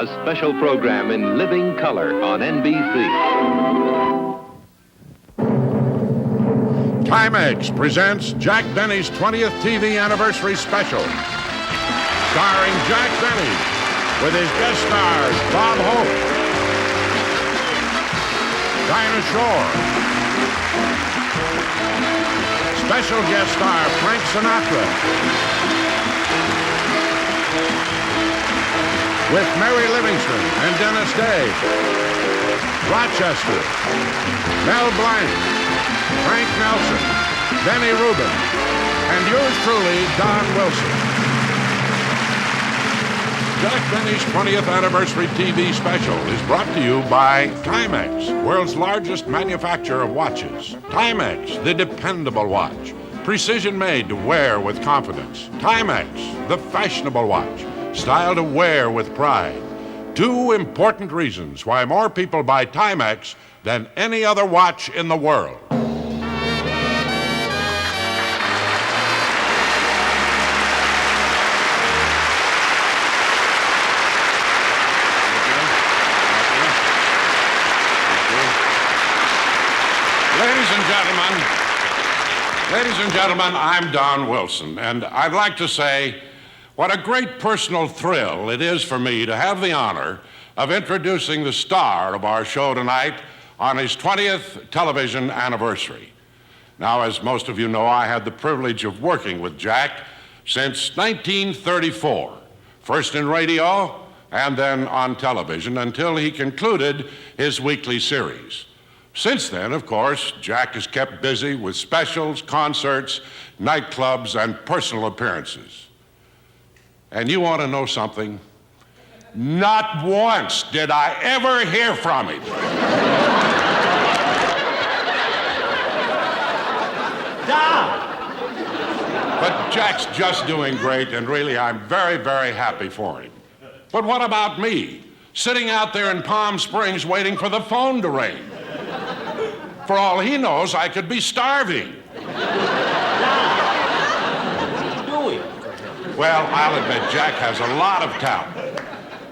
a special program in living color on NBC. Timex presents Jack Benny's 20th TV anniversary special, starring Jack Benny with his guest stars Bob Hope, Dinah Shore, special guest star Frank Sinatra, with Mary Livingston and Dennis Day, Rochester, Mel Blanc, Frank Nelson, Benny Rubin, and yours truly, Don Wilson. Jack Benny's 20th anniversary TV special is brought to you by Timex, world's largest manufacturer of watches. Timex, the dependable watch. Precision made to wear with confidence. Timex, the fashionable watch. Style to wear with pride. Two important reasons why more people buy Timex than any other watch in the world. Ladies and gentlemen, I'm Don Wilson, and I'd like to say what a great personal thrill it is for me to have the honor of introducing the star of our show tonight on his 20th television anniversary. Now, as most of you know, I had the privilege of working with Jack since 1934, first in radio and then on television until he concluded his weekly series. Since then, of course, Jack has kept busy with specials, concerts, nightclubs, and personal appearances. And you want to know something? Not once did I ever hear from him. Don! But Jack's just doing great, and really, I'm very, very happy for him. But what about me? Sitting out there in Palm Springs waiting for the phone to ring. For all he knows, I could be starving. What are you doing? Well, I'll admit Jack has a lot of talent.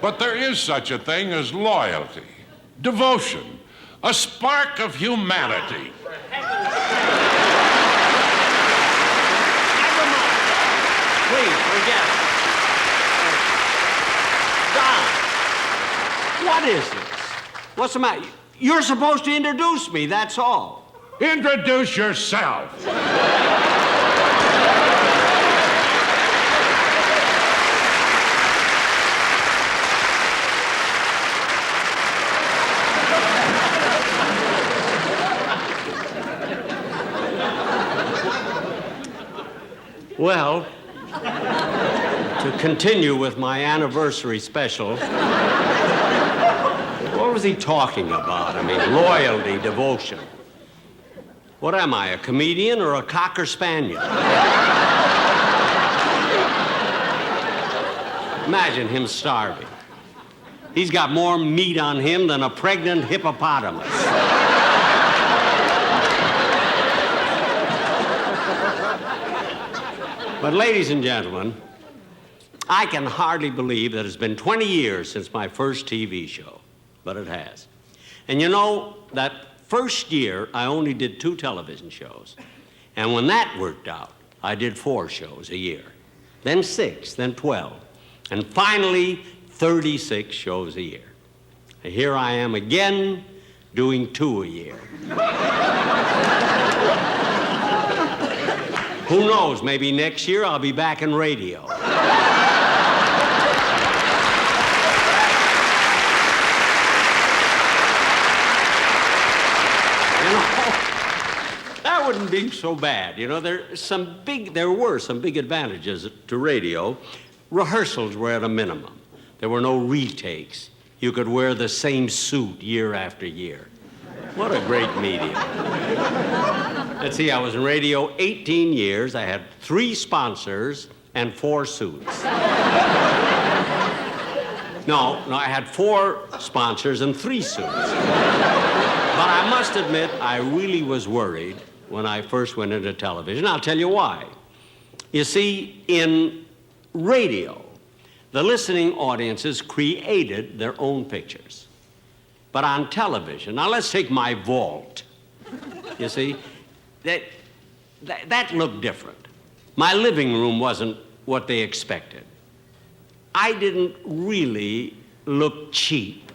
But there is such a thing as loyalty, devotion, a spark of humanity. Never mind. Please, forget it. Don, what is this? What's the matter? You're supposed to introduce me, that's all. Introduce yourself. Well, to continue with my anniversary special, what was he talking about? I mean, loyalty, devotion. What am I, a comedian or a cocker spaniel? Imagine him starving. He's got more meat on him than a pregnant hippopotamus. But ladies and gentlemen, I can hardly believe that it's been 20 years since my first TV show. But it has. And you know, that first year, I only did 2 television shows. And when that worked out, I did 4 shows a year. Then 6, then 12. And finally, 36 shows a year. And here I am again, doing 2 a year. Who knows, maybe next year I'll be back in radio. That wouldn't be so bad. You know, there were some big advantages to radio. Rehearsals were at a minimum. There were no retakes. You could wear the same suit year after year. What a great medium. Let's see, I was in radio 18 years. I had 3 sponsors and 4 suits. No, I had 4 sponsors and 3 suits. But I must admit, I really was worried when I first went into television. I'll tell you why. You see, in radio, The listening audiences created their own pictures. But on television, now let's take my vault. You see, that looked different. My living room wasn't what they expected. I didn't really look cheap.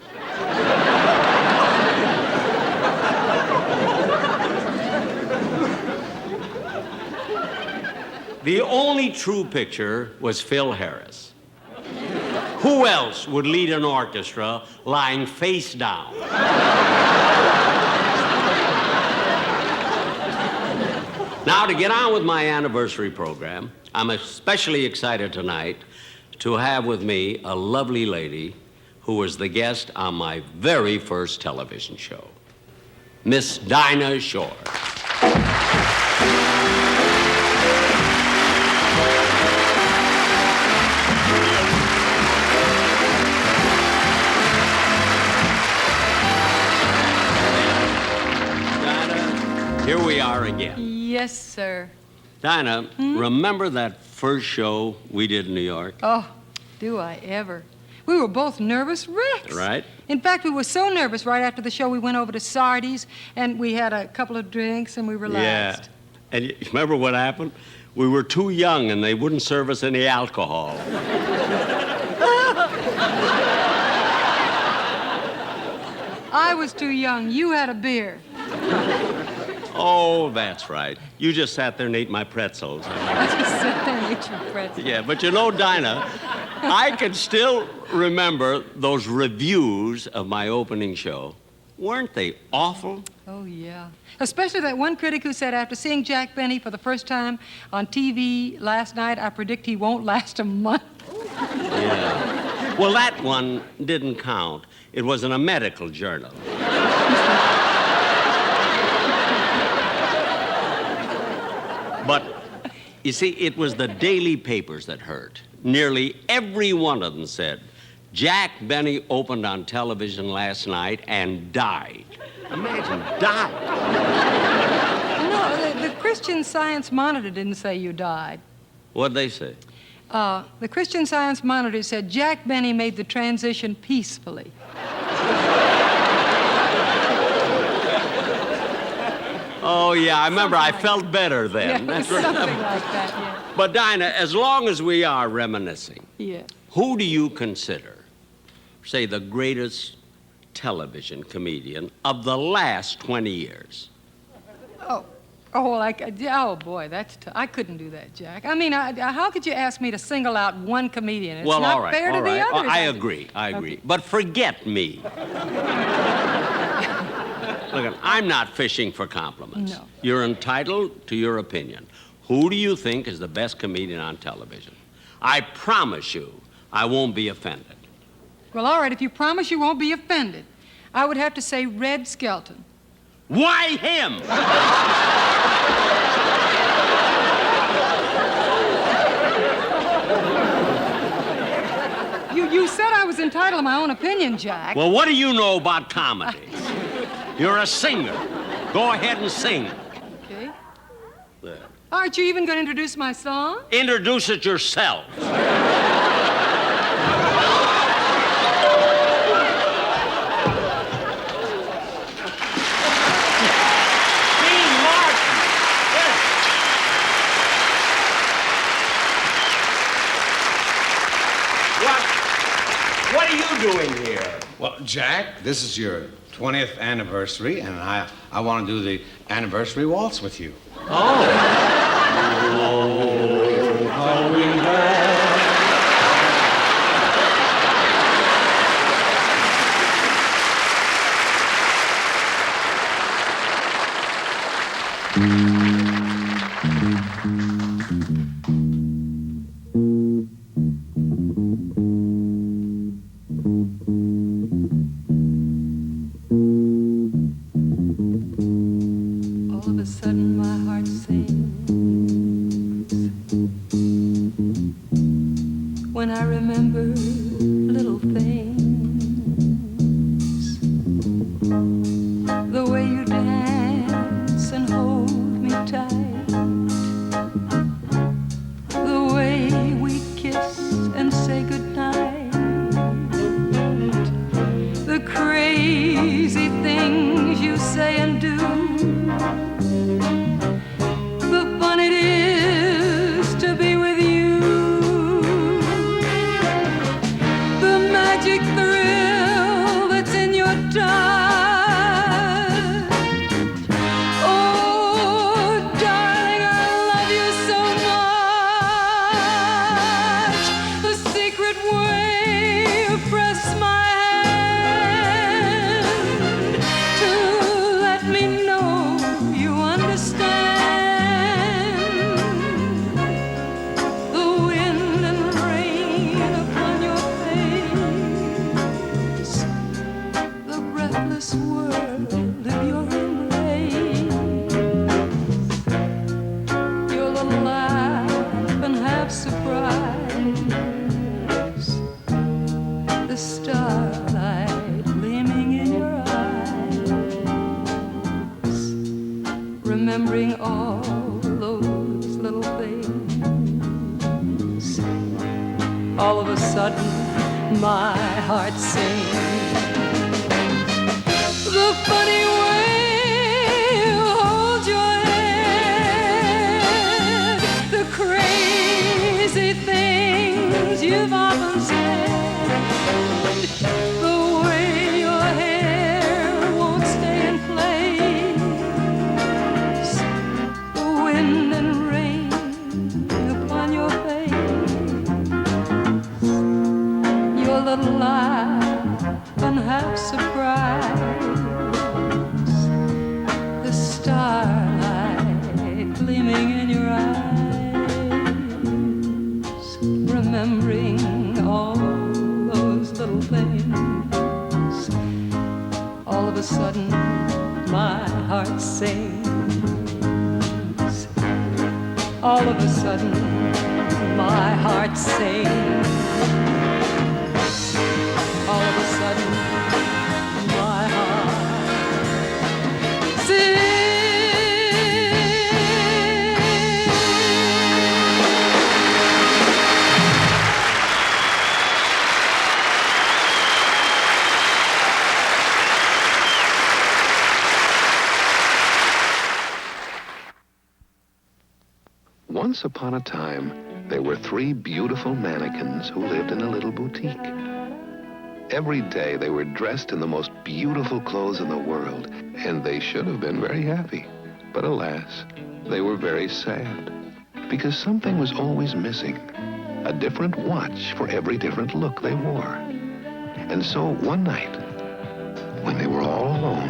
The only true picture was Phil Harris. Who else would lead an orchestra lying face down? Now, to get on with my anniversary program, I'm especially excited tonight to have with me a lovely lady who was the guest on my very first television show, Miss Dinah Shore. Here we are again. Yes, sir. Dinah, remember that first show we did in New York? Oh, do I ever. We were both nervous wrecks. Right. In fact, we were so nervous right after the show, we went over to Sardi's, and we had a couple of drinks, and we relaxed. Yeah. And you remember what happened? We were too young, and they wouldn't serve us any alcohol. I was too young. You had a beer. Oh, that's right. You just sat there and ate my pretzels. I just sat there and ate your pretzels. Yeah, but you know, Dinah, I can still remember those reviews of my opening show. Weren't they awful? Oh, yeah. Especially that one critic who said, after seeing Jack Benny for the first time on TV last night, I predict he won't last a month. Yeah. Well, that one didn't count. It was in a medical journal. But, you see, it was the daily papers that hurt. Nearly every one of them said, Jack Benny opened on television last night and died. Imagine, died. No, the Christian Science Monitor didn't say you died. What'd they say? The Christian Science Monitor said Jack Benny made the transition peacefully. Oh, yeah, I remember. I felt better then. Yeah, something like that, yeah. But, Dinah, as long as we are reminiscing, Yeah. who do you consider, say, the greatest television comedian of the last 20 years? Oh, boy, that's I couldn't do that, Jack. I mean, how could you ask me to single out one comedian? It's Well, not all right, fair to all the right. others. I agree. Okay. But forget me. Look, I'm not fishing for compliments. No. You're entitled to your opinion. Who do you think is the best comedian on television? I promise you, I won't be offended. Well, all right, if you promise you won't be offended, I would have to say Red Skelton. Why him? You said I was entitled to my own opinion, Jack. Well, what do you know about comedy? You're a singer. Go ahead and sing. Okay. There. Aren't you even going to introduce my song? Introduce it yourself. What are you doing here? Well, Jack, this is your 20th anniversary, and I want to do the anniversary waltz with you. Oh. Oh, how we laugh. All of a sudden, my heart sings when I remember little things. The way you dance and hold me tight, the way we kiss and say goodnight. magic thrill that's in your touch. Remembering all those little things, all of a sudden my heart sings. The funny way you hold your head, the crazy things you've often said, the way your hair won't stay in place, the wind and rain upon your face, your little laugh and half surprise, the starlight gleaming in your eyes, remembering all those little things. All of a sudden, my heart sings. All of a sudden, my heart sings. All of a sudden, my heart sings. Once upon a time, there were 3 beautiful mannequins who lived in a little boutique. Every day they were dressed in the most beautiful clothes in the world, and they should have been very happy. But alas, they were very sad, because something was always missing. A different watch for every different look they wore. And so one night, when they were all alone,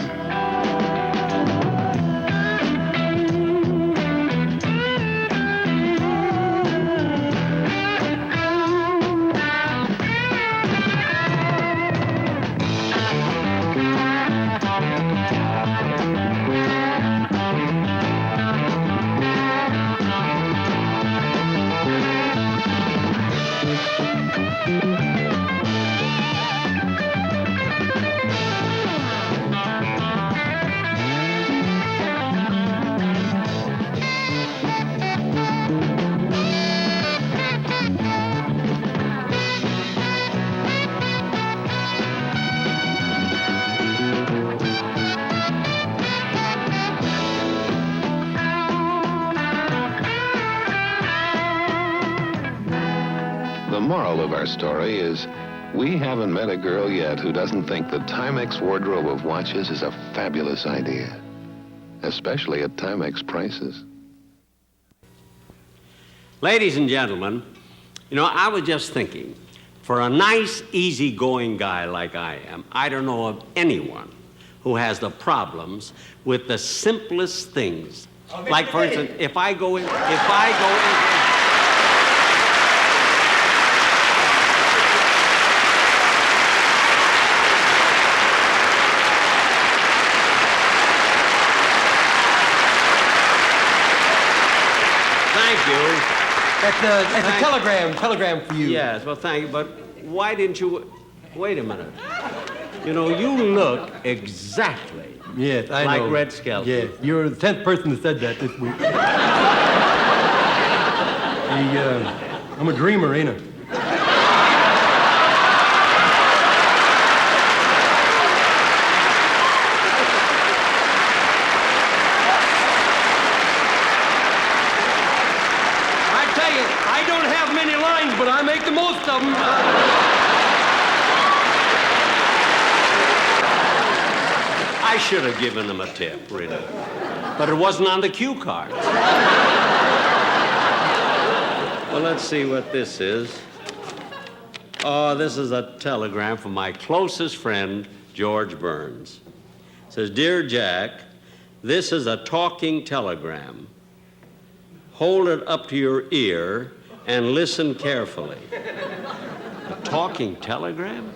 the moral of our story is we haven't met a girl yet who doesn't think the Timex wardrobe of watches is a fabulous idea, especially at Timex prices. Ladies and gentlemen, you know, I was just thinking, for a nice, easygoing guy like I am, I don't know of anyone who has the problems with the simplest things. Like, for instance, if I go in. Thank you. That's a telegram for you. Yes, well, thank you, but why didn't you... Wait a minute. You know, you look exactly Yes, I like know. Red Skelton. Yes, you're the 10th person that said that this week. I'm a dreamer, ain't I? I tell you, I don't have many lines, but I make the most of them. I should have given him a tip, really. But it wasn't on the cue card. Well, let's see what this is. Oh, this is a telegram from my closest friend, George Burns. It says, Dear Jack, this is a talking telegram. Hold it up to your ear and listen carefully. A talking telegram?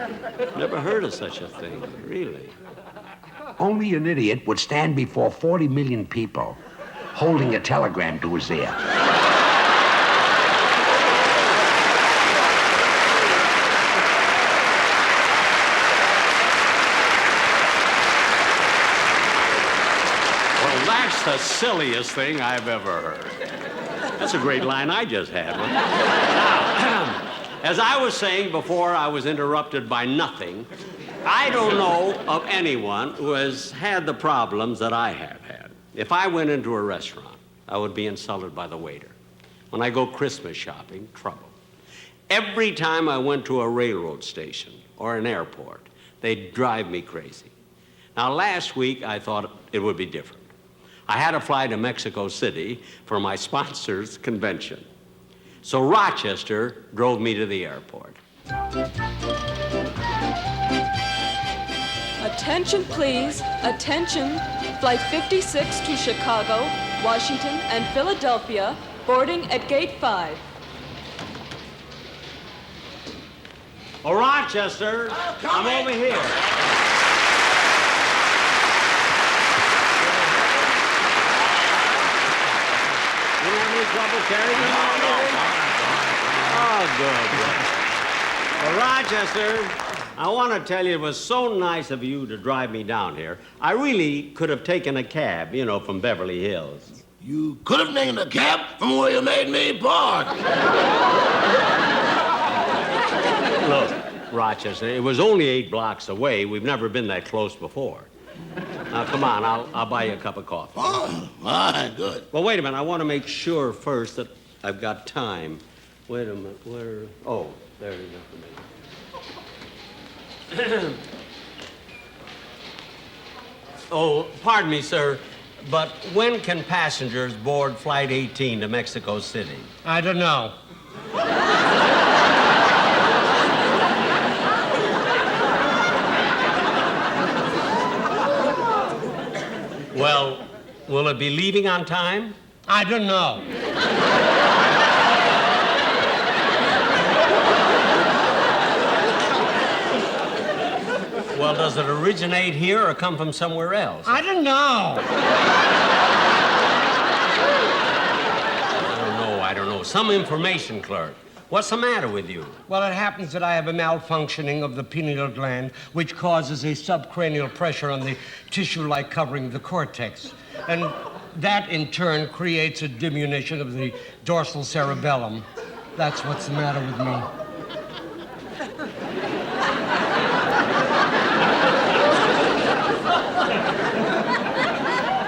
Never heard of such a thing, really. Only an idiot would stand before 40 million people holding a telegram to his ear. Well, that's the silliest thing I've ever heard. That's a great line I just had. Now, as I was saying before I was interrupted by nothing, I don't know of anyone who has had the problems that I have had. If I went into a restaurant, I would be insulted by the waiter. When I go Christmas shopping, trouble. Every time I went to a railroad station or an airport, they'd drive me crazy. Now, last week, I thought it would be different. I had to fly to Mexico City for my sponsor's convention. So Rochester drove me to the airport. Attention, please. Attention. Flight 56 to Chicago, Washington, and Philadelphia, boarding at Gate 5. Oh, Rochester, I'm over here. You don't have any trouble carrying me? Oh, good. Well, Rochester, I want to tell you it was so nice of you to drive me down here. I really could have taken a cab, you know, from Beverly Hills. You could have taken a cab from where you made me park. Look, Rochester, it was only 8 blocks away. We've never been that close before. Now, come on, I'll buy you a cup of coffee. Oh, all right, good. Well, wait a minute. I want to make sure first that I've got time. Wait a minute. Where? Oh, there it is. Oh, pardon me, sir, but when can passengers board Flight 18 to Mexico City? I don't know. Well, will it be leaving on time? I don't know. Well, does it originate here or come from somewhere else? I don't know. I don't know. Some information clerk. What's the matter with you? Well, it happens that I have a malfunctioning of the pineal gland, which causes a subcranial pressure on the tissue-like covering of the cortex. And that, in turn, creates a diminution of the dorsal cerebellum. That's what's the matter with me.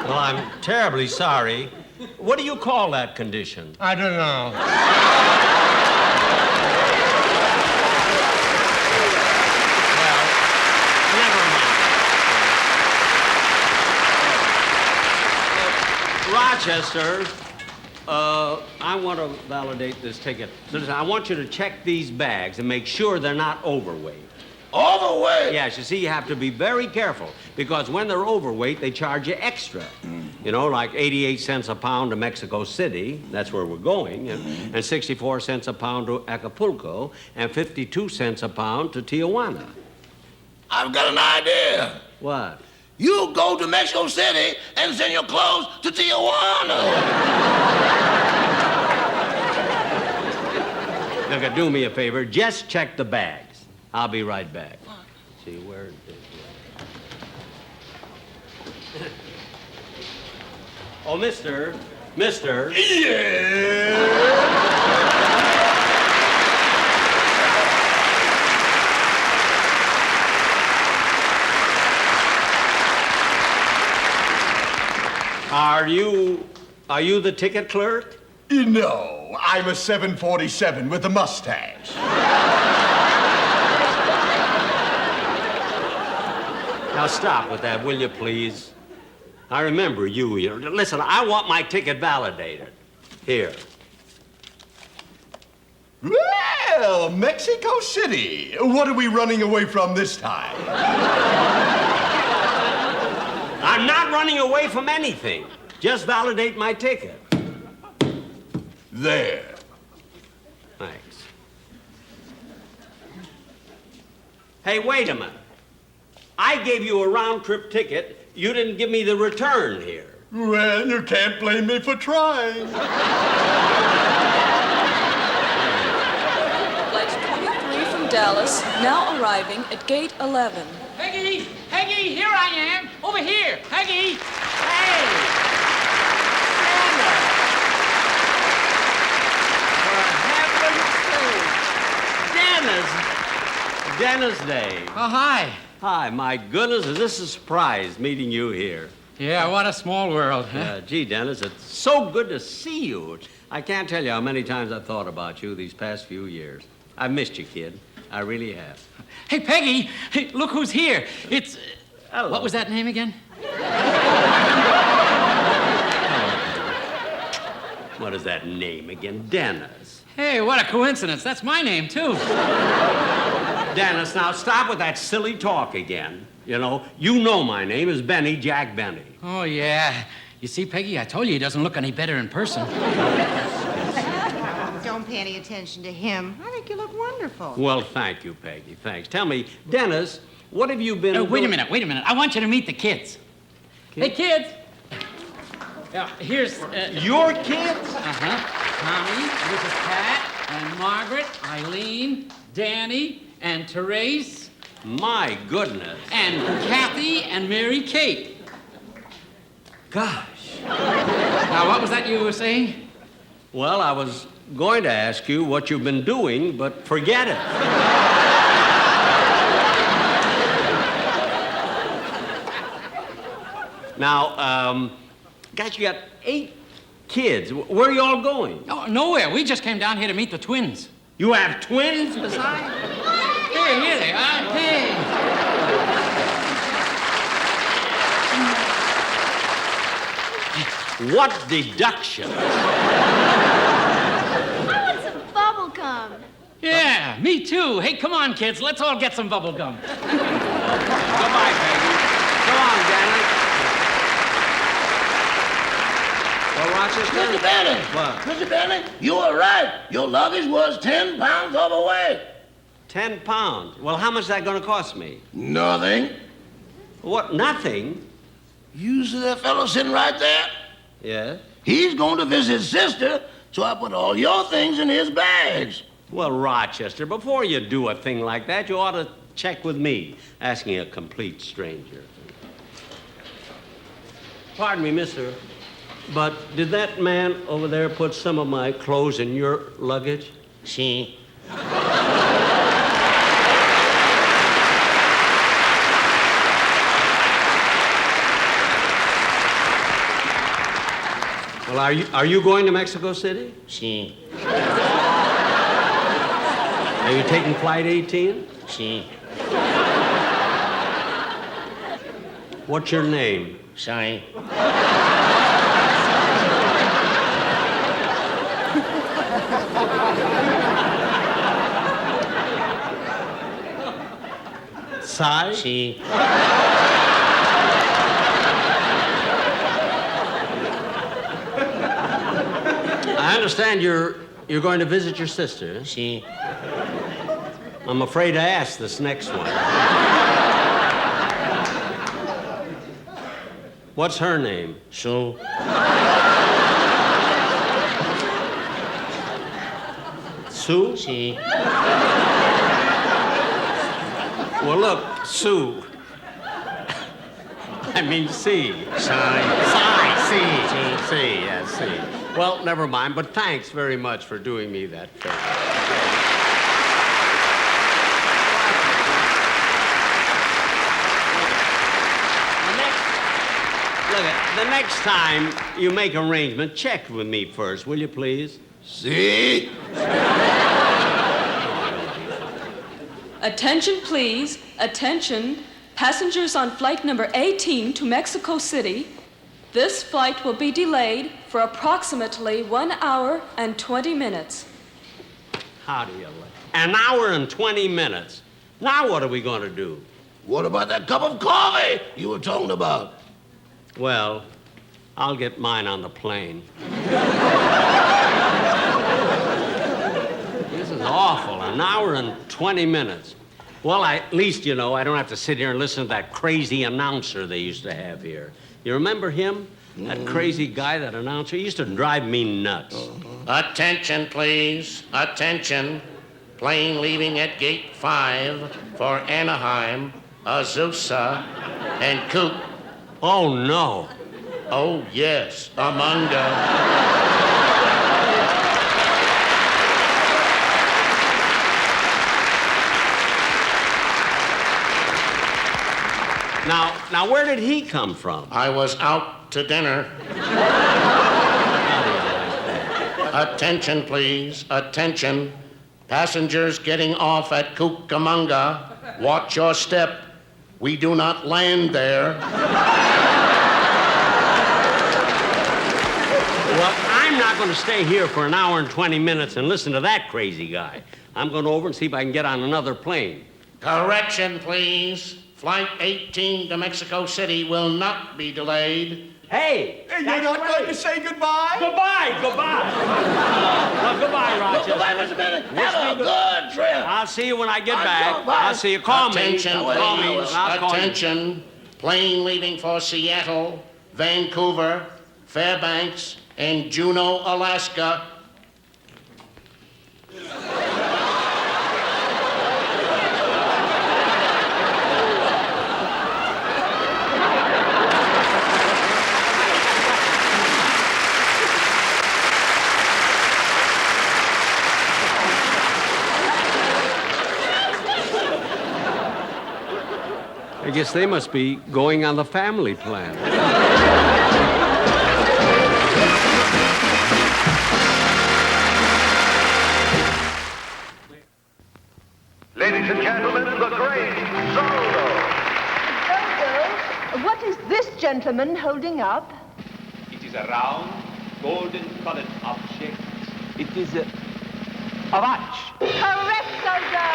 Well, I'm terribly sorry. What do you call that condition? I don't know. Rochester, I want to validate this ticket. Listen, I want you to check these bags and make sure they're not overweight. Overweight? Yes, you see, you have to be very careful because when they're overweight, they charge you extra. You know, like 88 cents a pound to Mexico City, that's where we're going, and 64 cents a pound to Acapulco, and 52 cents a pound to Tijuana. I've got an idea. What? You go to Mexico City and send your clothes to Tijuana. Look, do me a favor. Just check the bags. I'll be right back. See where it is. Oh, mister. Yeah. Are you the ticket clerk? No, I'm a 747 with a mustache. Now stop with that, will you, please? I remember you. Listen, I want my ticket validated. Here. Well, Mexico City. What are we running away from this time? I'm not running away from anything. Just validate my ticket. There. Thanks. Hey, wait a minute. I gave you a round-trip ticket. You didn't give me the return here. Well, you can't blame me for trying. Flight 23 from Dallas, now arriving at gate 11. Peggy! Peggy, here I am! Over here! Peggy! Hey! Dinah! For heaven's sake! Dinah's Day. Oh, hi. Hi, my goodness, is this a surprise meeting you here? Yeah, what a small world, huh? Gee, Dennis, it's so good to see you. I can't tell you how many times I've thought about you these past few years. I've missed you, kid. I really have. Hey, Peggy, hey, look who's here. It's... Hello. What was that name again? What is that name again? Dennis. Hey, what a coincidence. That's my name, too. Dennis, now stop with that silly talk again. You know my name is Benny, Jack Benny. Oh, yeah. You see, Peggy, I told you he doesn't look any better in person. Don't pay any attention to him. I think you look wonderful. Well, thank you, Peggy. Thanks. Tell me, Dennis, what have you been Wait a minute. I want you to meet the kids. Hey, kids. Here's... Your kids? Tommy, Mrs. Pat, and Margaret, Eileen, Danny, and Therese. My goodness. And Kathy and Mary Kate. Gosh. Now, what was that you were saying? Well, I was going to ask you what you've been doing, but forget it. Now, guys, you got 8 kids. Where are you all going? Oh, nowhere. We just came down here to meet the twins. You have twins besides? Here they are. Hey. What deduction? I want some bubble gum. Yeah, me too. Hey, come on, kids. Let's all get some bubble gum. Goodbye, Peggy. Go on, Danny. Well, Rochester? Mr. Benny! What? Mr. Benny, you were right. Your luggage was 10 pounds overweight. 10 pounds? Well, how much is that going to cost me? Nothing. What, nothing? You see that fellow sitting right there? Yeah? He's going to visit his sister, so I put all your things in his bags. Well, Rochester, before you do a thing like that, you ought to check with me, asking a complete stranger. Pardon me, mister, but did that man over there put some of my clothes in your luggage? See? Well, are you going to Mexico City? See? Are you taking flight 18? See? What's your name? Sorry. Sai? See? I understand you're going to visit your sister. See? I'm afraid to ask this next one. What's her name? Sue. Sue? See? Well, look, Sue. I mean, C. Sorry. C, yes, C. Well, never mind, but thanks very much for doing me that favor. The next time you make arrangement, check with me first, will you please? See? Attention, please. Attention. Passengers on flight number 18 to Mexico City, this flight will be delayed for approximately 1 hour and 20 minutes. How do you like? An hour and 20 minutes. Now what are we going to do? What about that cup of coffee you were talking about? Well, I'll get mine on the plane. This is awful. An hour and 20 minutes. Well, at least, you know, I don't have to sit here and listen to that crazy announcer they used to have here. You remember him? That crazy guy, that announcer? He used to drive me nuts. Attention, please. Attention. Plane leaving at gate 5 for Anaheim, Azusa, and Coop. Oh, no. Oh, yes, Amanda. Now, where did he come from? I was out to dinner. Attention, please. Attention. Passengers getting off at Cucamonga, watch your step. We do not land there. Well, I'm not going to stay here for an hour and 20 minutes and listen to that crazy guy. I'm going over and see if I can get on another plane. Correction, please. Flight 18 to Mexico City will not be delayed. Hey! You're not going to say goodbye? Goodbye! Well, goodbye, Rochester. Goodbye, Mr. Bennett. Have a good trip. I'll see you when I get back. I'll see you. Call Attention, me. Call me. please. I'll call you. Attention. Plane leaving for Seattle, Vancouver, Fairbanks, and Juneau, Alaska. I guess they must be going on the family plan. Ladies and gentlemen, the great Zorro. Zorro, what is this gentleman holding up? It is a round, golden-colored object. It is a watch. Correct, Zorro.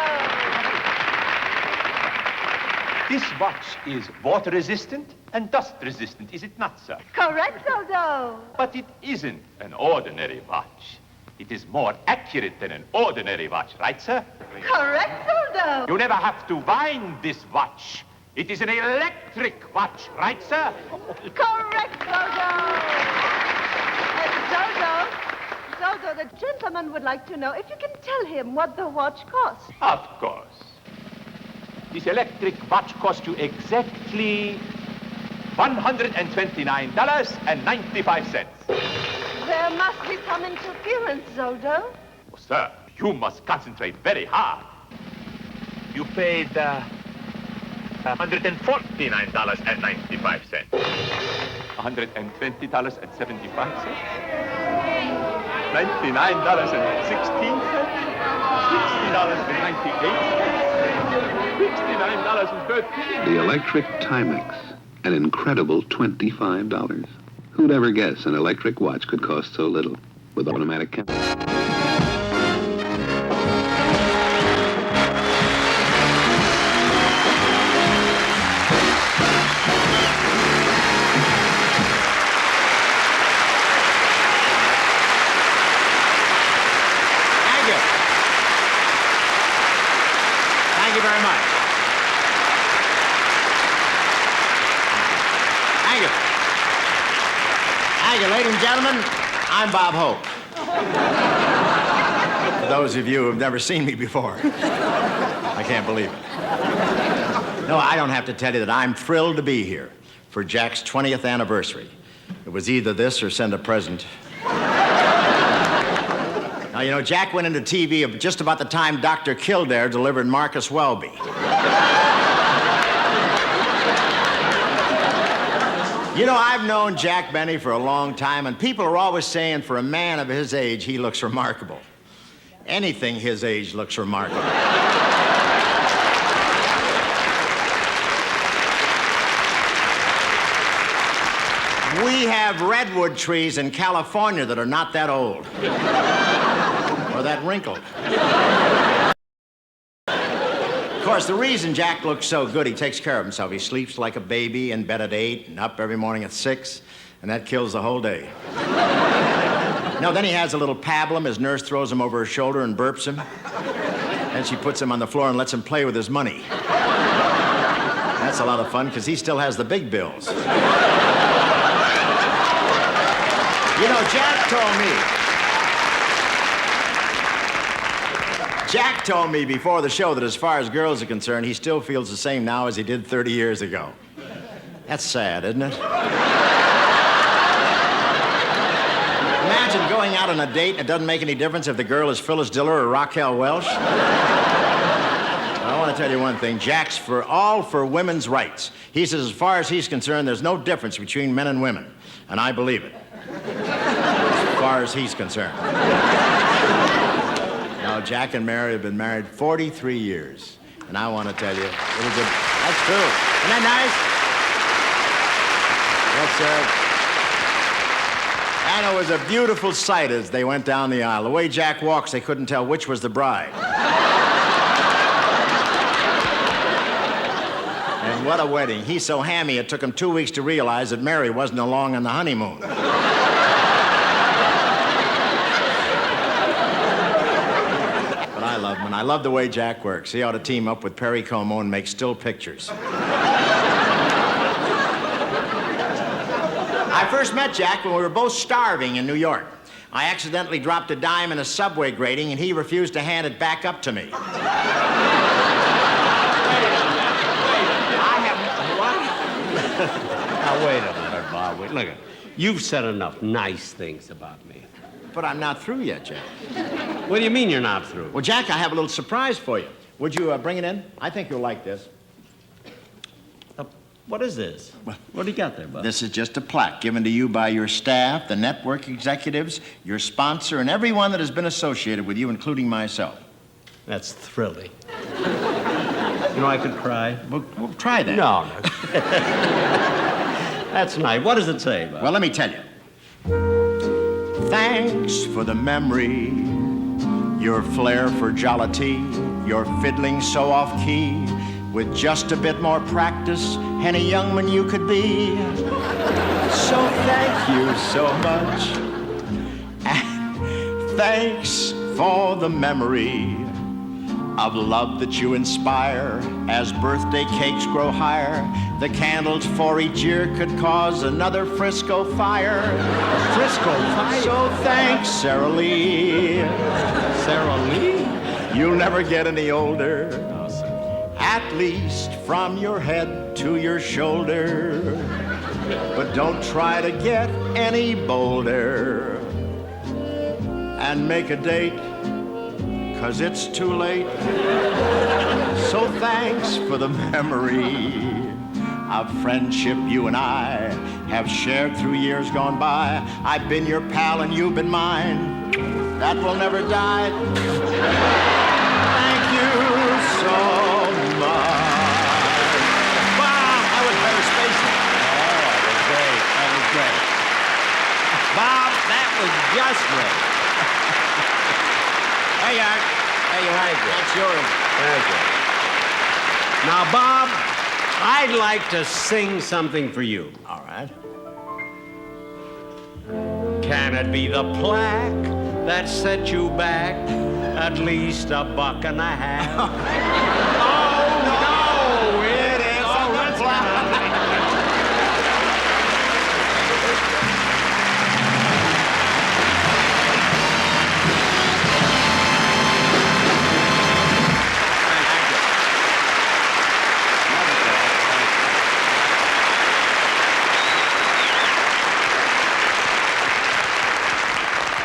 This watch is water-resistant and dust-resistant, is it not, sir? Correct, Zorro. But it isn't an ordinary watch. It is more accurate than an ordinary watch, right, sir? Correct, Zorro. You never have to wind this watch. It is an electric watch, right, sir? Correct, Zorro. Zorro, the gentleman would like to know if you can tell him what the watch costs. Of course. This electric watch costs you exactly $129.95. There must be some interference, Zorro. Oh, sir, you must concentrate very hard. You paid $149.95. $120.75? $99.16? $60.98? $69.13? The electric Timex, an incredible $25. Who'd ever guess an electric watch could cost so little with automatic count? Thank you very much. Thank you. Thank you, ladies and gentlemen. I'm Bob Hope. For those of you who have never seen me before, I can't believe it. No, I don't have to tell you that I'm thrilled to be here for Jack's 20th anniversary. It was either this or send a present. Now, you know, Jack went into TV just about the time Dr. Kildare delivered Marcus Welby. You know, I've known Jack Benny for a long time, and people are always saying for a man of his age, he looks remarkable. Anything his age looks remarkable. have redwood trees in California that are not that old. Or that wrinkled. Of course, the reason Jack looks so good, he takes care of himself. He sleeps like a baby, in bed at 8, and up every morning at 6, and that kills the whole day. No, then he has a little pablum. His nurse throws him over her shoulder and burps him. Then she puts him on the floor and lets him play with his money. That's a lot of fun, because he still has the big bills. You know, Jack told me before the show that as far as girls are concerned, he still feels the same now as he did 30 years ago. That's sad, isn't it? Imagine going out on a date and it doesn't make any difference if the girl is Phyllis Diller or Raquel Welch. I want to tell you one thing. Jack's all for women's rights. He says as far as he's concerned, there's no difference between men and women. And I believe it. As far as he's concerned. Now, Jack and Mary have been married 43 years. And I want to tell you, it was that's true. Isn't that nice? Yes, sir. And it was a beautiful sight as they went down the aisle. The way Jack walks, they couldn't tell which was the bride. And what a wedding. He's so hammy, it took him 2 weeks to realize that Mary wasn't along on the honeymoon. But I love him, and I love the way Jack works. He ought to team up with Perry Como and make still pictures. I first met Jack when we were both starving in New York. I accidentally dropped a dime in a subway grating, and he refused to hand it back up to me. Now, wait a minute, Bob. Wait, look, you've said enough nice things about me. But I'm not through yet, Jack. What do you mean you're not through? Well, Jack, I have a little surprise for you. Would you bring it in? I think you'll like this. What is this? What do you got there, Bob? This is just a plaque given to you by your staff, the network executives, your sponsor, and everyone that has been associated with you, including myself. That's thrilling. You know, I could cry. Well, try that. No. That's nice. What does it say, Bob? Well, let me tell you. Thanks for the memory, your flair for jollity, your fiddling so off-key. With just a bit more practice, any young man you could be. So thank you so much. And thanks for the memory of love that you inspire. As birthday cakes grow higher, the candles for each year could cause another Frisco fire. A Frisco fire? So thanks, Sarah Lee. Sarah Lee? You'll never get any older. At least from your head to your shoulder. But don't try to get any bolder. And make a date, 'cause it's too late. So thanks for the memory of friendship you and I have shared through years gone by. I've been your pal and you've been mine. That will never die. Thank you so much. Bob, that was better spacing. Oh, that was great. That was great. Bob, that was just great. There you are. Hey, thank you. That's yours. Thank you. Now, Bob, I'd like to sing something for you. All right. Can it be the plaque that set you back at least $1.50? Oh, no, it isn't the plaque.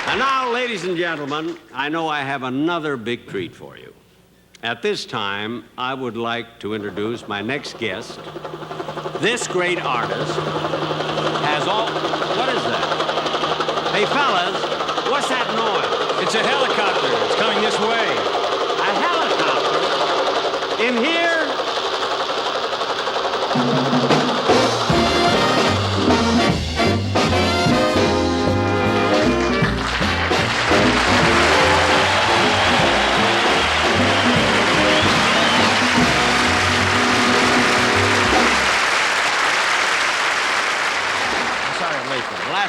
And now, ladies and gentlemen, I know I have another big treat for you. At this time, I would like to introduce my next guest. This great artist has all... What is that? Hey, fellas, what's that noise? It's a helicopter. It's coming this way. A helicopter? In here?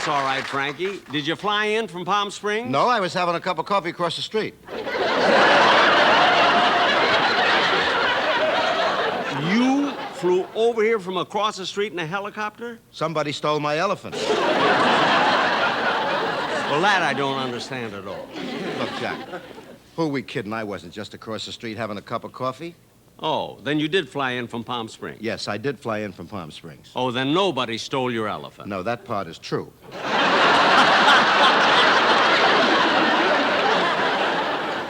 That's all right, Frankie. Did you fly in from Palm Springs? No, I was having a cup of coffee across the street. You flew over here from across the street in a helicopter? Somebody stole my elephant. Well, that I don't understand at all. Look, Jack, who are we kidding? I wasn't just across the street having a cup of coffee. Oh, then you did fly in from Palm Springs? Yes, I did fly in from Palm Springs. Oh, then nobody stole your elephant. No, that part is true.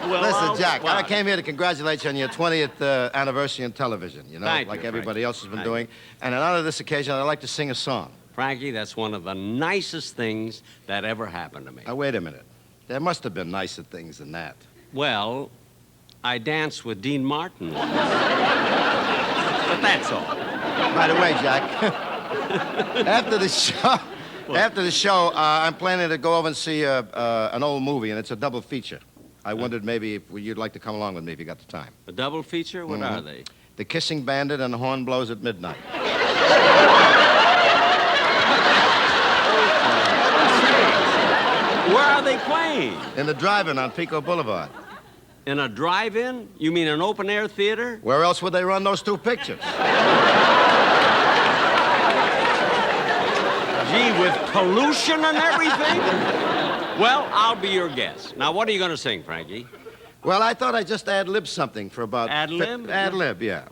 Well, listen, Jack, I came here to congratulate you on your 20th anniversary in television, you know, Thank like you, everybody else has been Thank doing. And in honor of this occasion, I'd like to sing a song. Frankie, that's one of the nicest things that ever happened to me. Now, wait a minute. There must have been nicer things than that. Well, I danced with Dean Martin once. But that's all. By the way, Jack, after the show, I'm planning to go over and see an old movie, and it's a double feature. I wondered maybe if you'd like to come along with me if you got the time. A double feature? What are they? The Kissing Bandit and The Horn Blows at Midnight. Where are they playing? In the drive-in on Pico Boulevard. In a drive-in? You mean an open-air theater? Where else would they run those two pictures? Gee, with pollution and everything? Well, I'll be your guest. Now, what are you going to sing, Frankie? Well, I thought I'd just ad-lib something for about... Ad-lib? Ad-lib, yeah.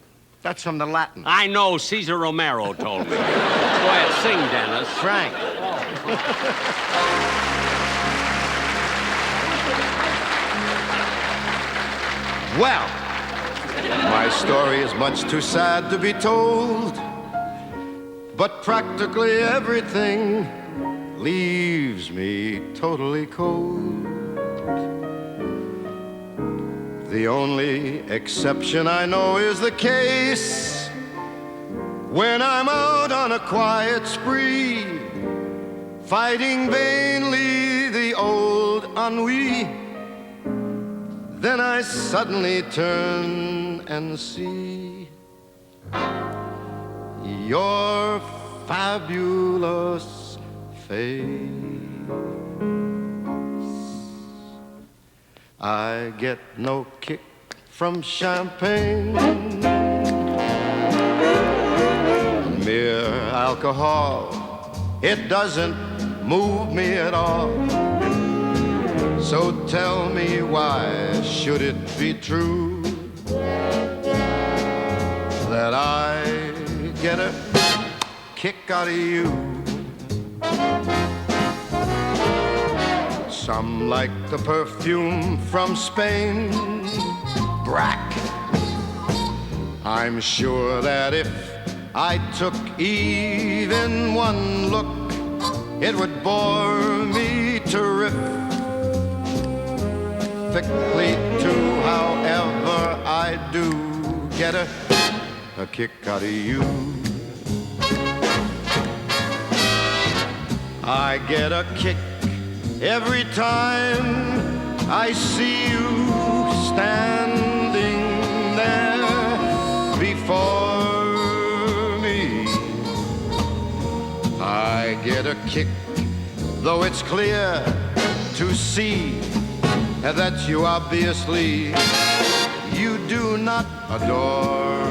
That's from the Latin. I know. Cesar Romero told me. Go ahead, sing, Dennis. Frank. Well, my story is much too sad to be told, but practically everything leaves me totally cold. The only exception I know is the case when I'm out on a quiet spree, fighting vainly the old ennui. Then I suddenly turn and see your fabulous face. I get no kick from champagne, mere alcohol, it doesn't move me at all. So tell me, why should it be true that I get a kick out of you? Some like the perfume from Spain, Brack. I'm sure that if I took even one look, it would bore me terrifically to however I do get a kick out of you. I get a kick every time I see you standing there before me. I get a kick, though it's clear to see that you obviously you do not adore.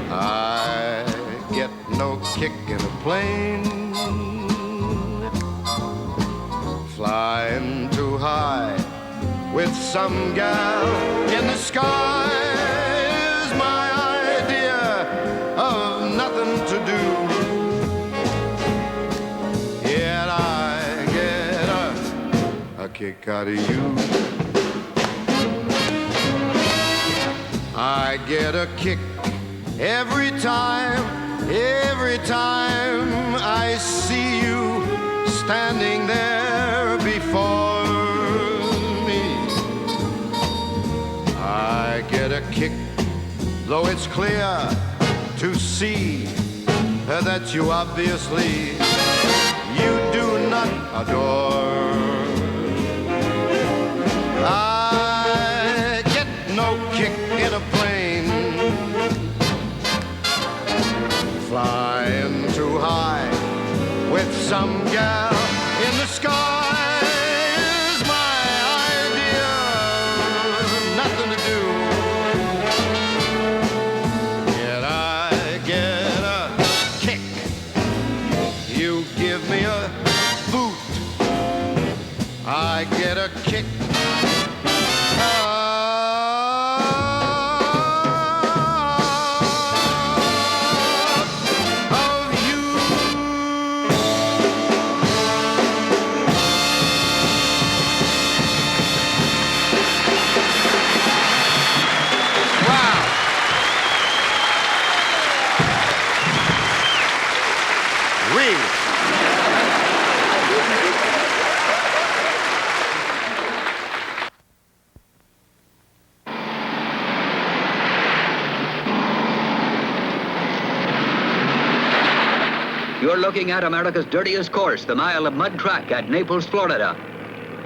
I get no kick in a plane, flying too high with some gal in the sky is my idea of nothing to do. Yet I get a kick out of you. I get a kick every time I see you standing there before me. I get a kick, though it's clear to see that you obviously you do not adore. I get no kick in a plane, flying too high Some gal in the sky is my idea of nothing to do. Yet I get a kick. You give me a boot. I get a kick. You're looking at America's dirtiest course, the Mile of Mud Track at Naples, Florida.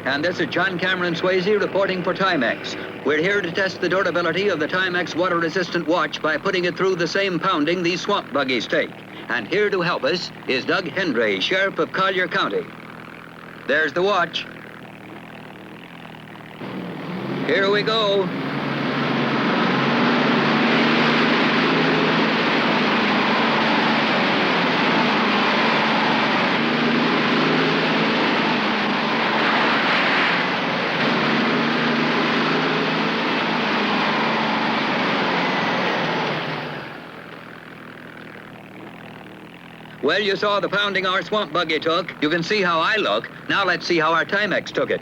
And this is John Cameron Swayze reporting for Timex. We're here to test the durability of the Timex water-resistant watch by putting it through the same pounding these swamp buggies take. And here to help us is Doug Hendry, Sheriff of Collier County. There's the watch. Here we go. Well, you saw the pounding our swamp buggy took. You can see how I look. Now let's see how our Timex took it.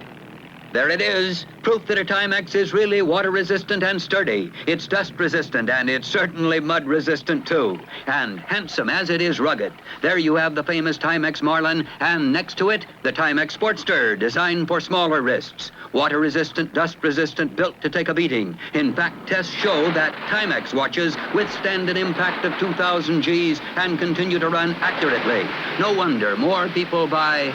There it is. Proof that a Timex is really water-resistant and sturdy. It's dust-resistant, and it's certainly mud-resistant, too. And handsome as it is rugged. There you have the famous Timex Marlin, and next to it, the Timex Sportster, designed for smaller wrists. Water-resistant, dust-resistant, built to take a beating. In fact, tests show that Timex watches withstand an impact of 2,000 Gs and continue to run accurately. No wonder more people buy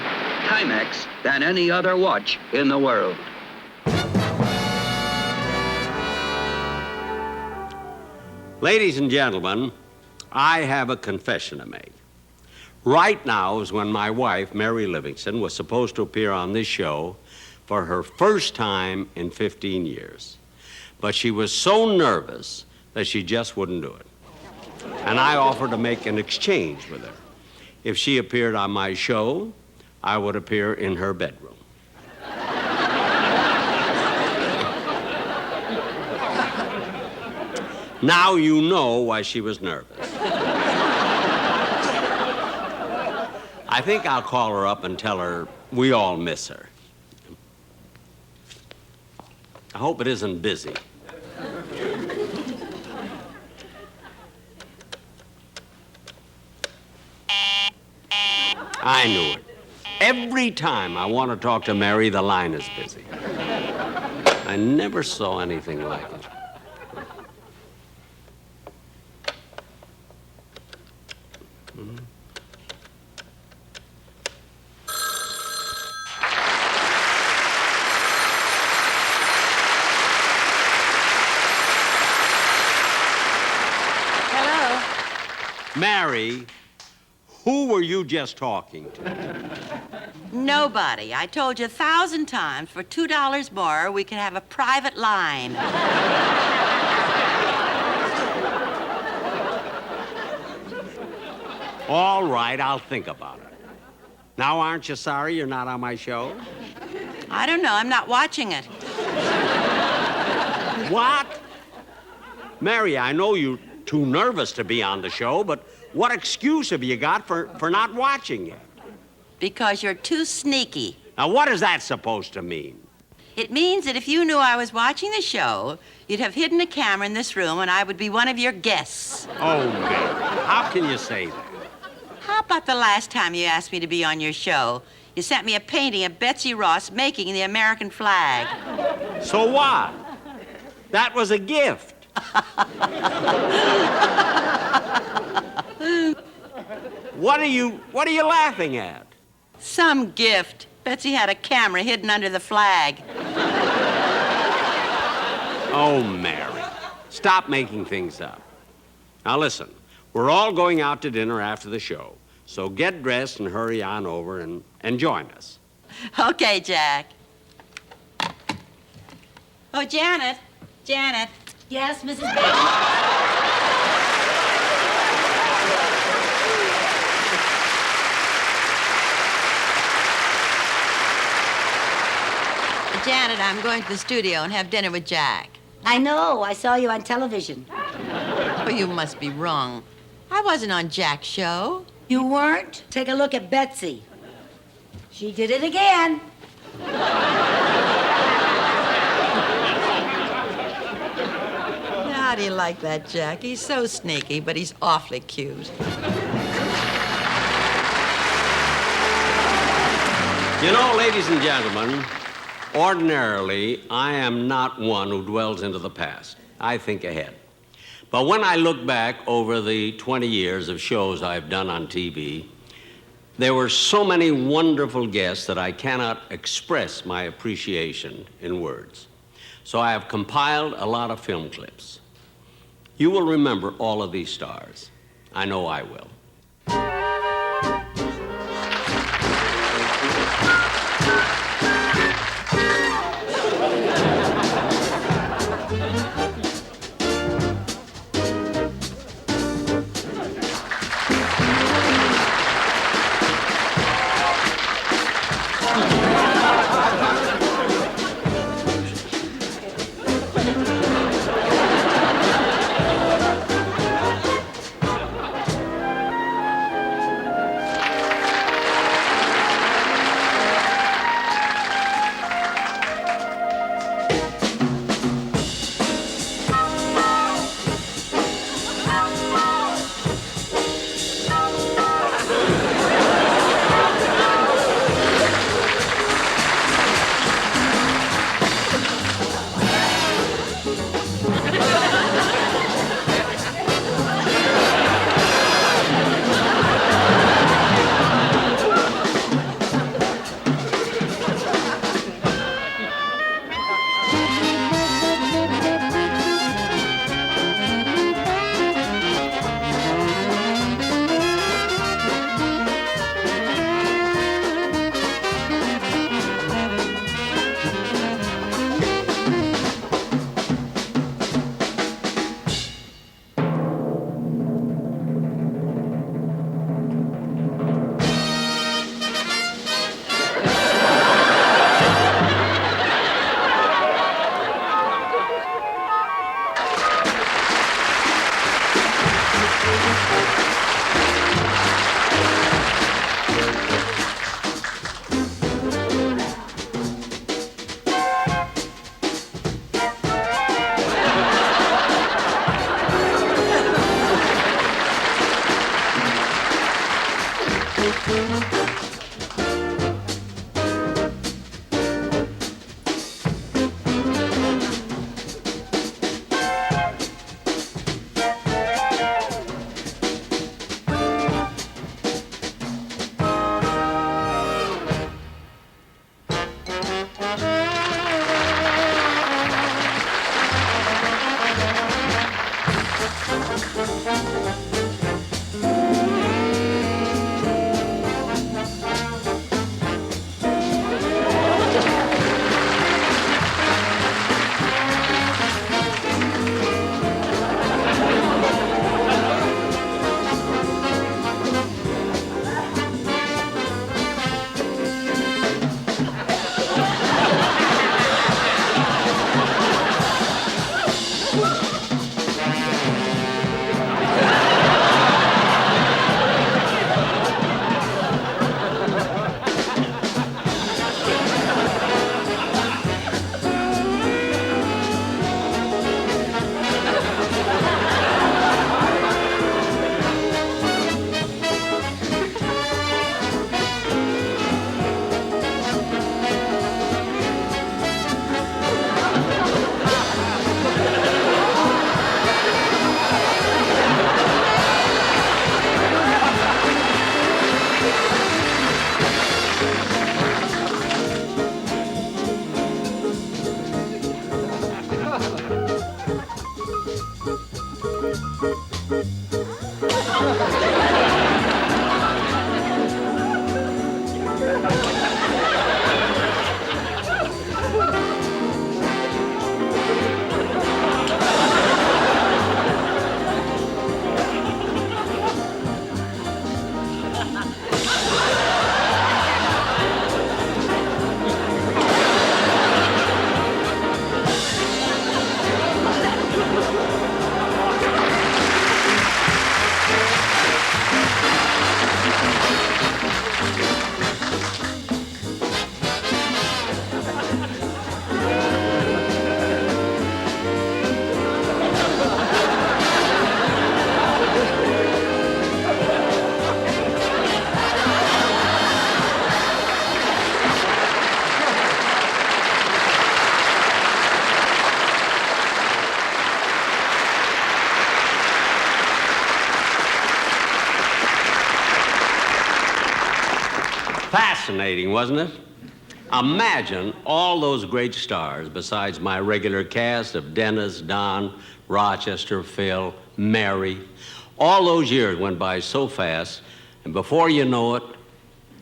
Timex than any other watch in the world. Ladies and gentlemen, I have a confession to make. Right now is when my wife, Mary Livingston, was supposed to appear on this show for her first time in 15 years. But she was so nervous that she just wouldn't do it. And I offered to make an exchange with her. If she appeared on my show, I would appear in her bedroom. Now you know why she was nervous. I think I'll call her up and tell her we all miss her. I hope it isn't busy. I knew it. Every time I want to talk to Mary, the line is busy. I never saw anything like it. Mary, who were you just talking to? Nobody. I told you 1,000 times for $2 more we could have a private line. All right, I'll think about it. Now, aren't you sorry you're not on my show? I don't know. I'm not watching it. What? Mary, I know you're too nervous to be on the show, but what excuse have you got for not watching it? Because you're too sneaky. Now, what is that supposed to mean? It means that if you knew I was watching the show, you'd have hidden a camera in this room and I would be one of your guests. Oh, Mary, how can you say that? How about the last time you asked me to be on your show? You sent me a painting of Betsy Ross making the American flag. So what? That was a gift. What are you laughing at? Some gift. Betsy had a camera hidden under the flag. Oh, Mary, stop making things up. Now listen, we're all going out to dinner after the show. So get dressed and hurry on over and join us. Okay, Jack. Oh, Janet. Janet. Yes, Mrs. Bates? Janet, I'm going to the studio and have dinner with Jack. I know. I saw you on television. Oh, you must be wrong. I wasn't on Jack's show. You weren't? Take a look at Betsy. She did it again. How do you like that, Jack? He's so sneaky, but he's awfully cute. You know, ladies and gentlemen, ordinarily, I am not one who dwells into the past. I think ahead. But when I look back over the 20 years of shows I've done on TV, there were so many wonderful guests that I cannot express my appreciation in words. So I have compiled a lot of film clips. You will remember all of these stars. I know I will. fascinating, wasn't it? Imagine all those great stars besides my regular cast of Dennis, Don, Rochester, Phil, Mary. All those years went by so fast, and before you know it,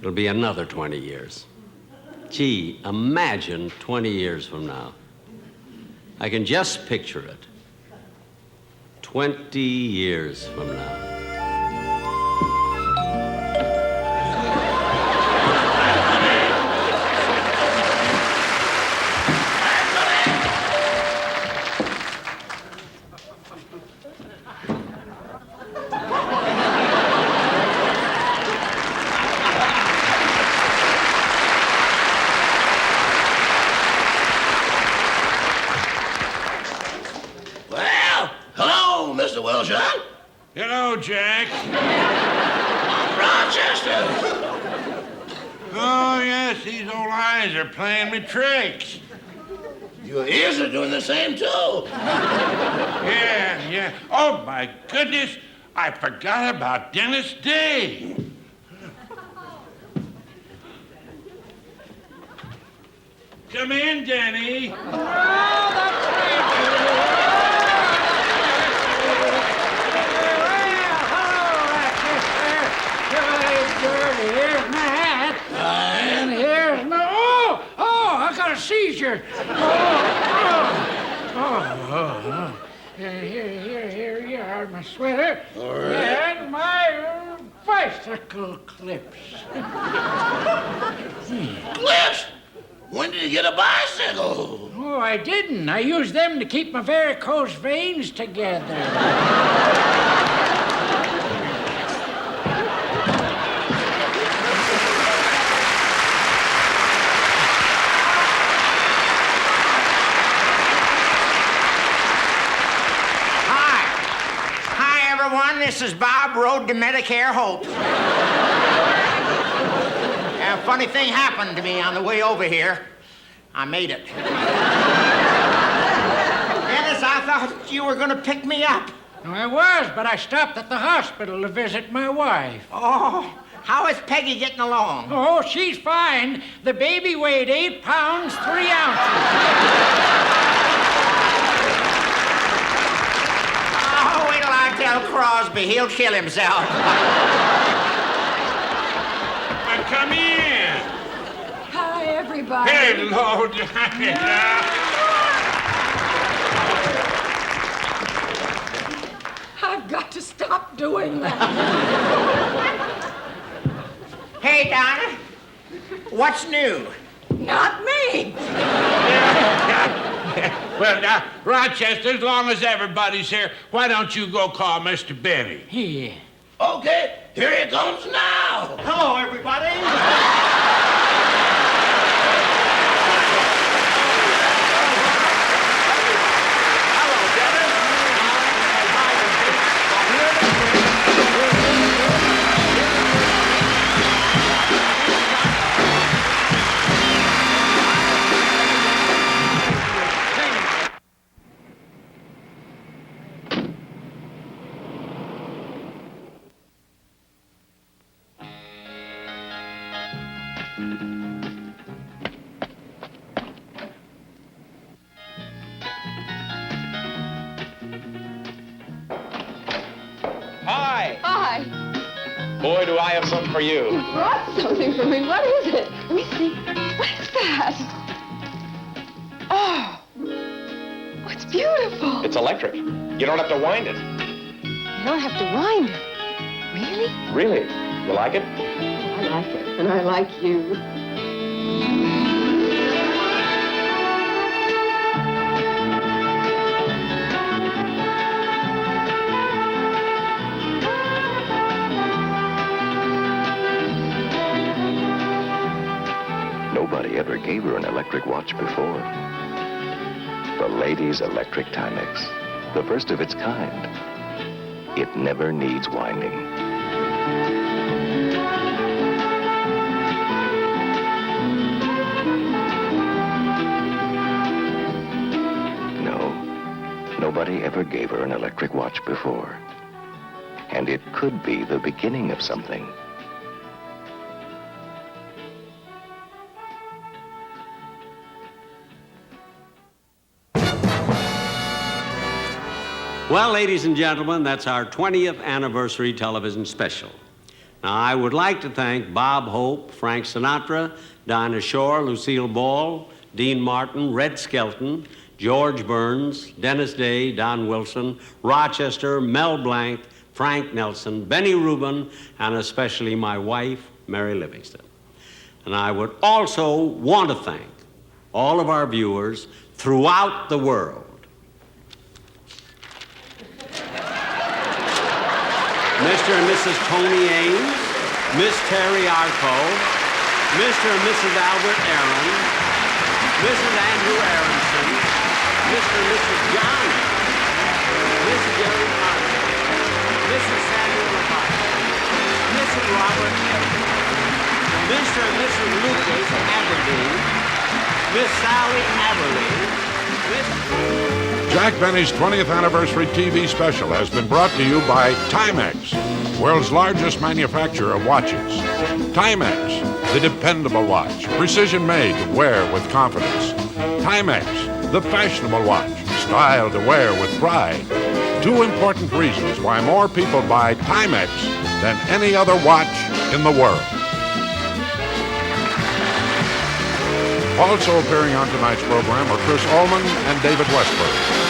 it'll be another 20 years. Gee, imagine 20 years from now. I can just picture it. 20 years from now. Hello, Jack. Rochester! Oh, yes, these old eyes are playing me tricks. Your ears are doing the same, too. Yeah. Oh, my goodness. I forgot about Dennis Day. Come in, Denny. Here's my hat. And here's my... Oh, I got a seizure. Here you are, my sweater. All right. And my bicycle clips. Clips? When did you get a bicycle? Oh, I didn't. I used them to keep my varicose veins together. This is Bob, Road to Medicare Hope. A funny thing happened to me on the way over here. I made it. Dennis, I thought you were going to pick me up. I was, but I stopped at the hospital to visit my wife. Oh, how is Peggy getting along? Oh, she's fine. The baby weighed 8 pounds, 3 ounces. Tell Crosby, he'll kill himself. Come in. Hi, everybody. Hello, Dinah. I've got to stop doing that. Hey, Dinah, what's new? Not me. Well, now, Rochester, as long as everybody's here, why don't you go call Mr. Benny? Yeah. Okay, here he comes now. Hello, everybody. Boy, do I have something for you. You brought something for me. What is it? Let me see. What is that? Oh, it's beautiful. It's electric. You don't have to wind it. You don't have to wind it. Really? Really? You like it? I like it, and I like you. Nobody ever gave her an electric watch before. The Ladies Electric Timex, the first of its kind. It never needs winding. No, nobody ever gave her an electric watch before. And it could be the beginning of something. Well, ladies and gentlemen, that's our 20th anniversary television special. Now, I would like to thank Bob Hope, Frank Sinatra, Dinah Shore, Lucille Ball, Dean Martin, Red Skelton, George Burns, Dennis Day, Don Wilson, Rochester, Mel Blanc, Frank Nelson, Benny Rubin, and especially my wife, Mary Livingston. And I would also want to thank all of our viewers throughout the world. Mr. and Mrs. Tony Ames, Miss Terry Arco, Mr. and Mrs. Albert Aaron, Mrs. Andrew Aronson, Mr. and Mrs. John Aaron, Miss Jerry Carter, Mrs. Samuel McCarthy, Mrs. Robert Edwards, Mr. and Mrs. Lucas Aberdeen, Miss Sally Aberley, Miss... Jack Benny's 20th anniversary TV special has been brought to you by Timex, world's largest manufacturer of watches. Timex, the dependable watch, precision made to wear with confidence. Timex, the fashionable watch, style to wear with pride. Two important reasons why more people buy Timex than any other watch in the world. Also appearing on tonight's program are Chris Ullman and David Westberg.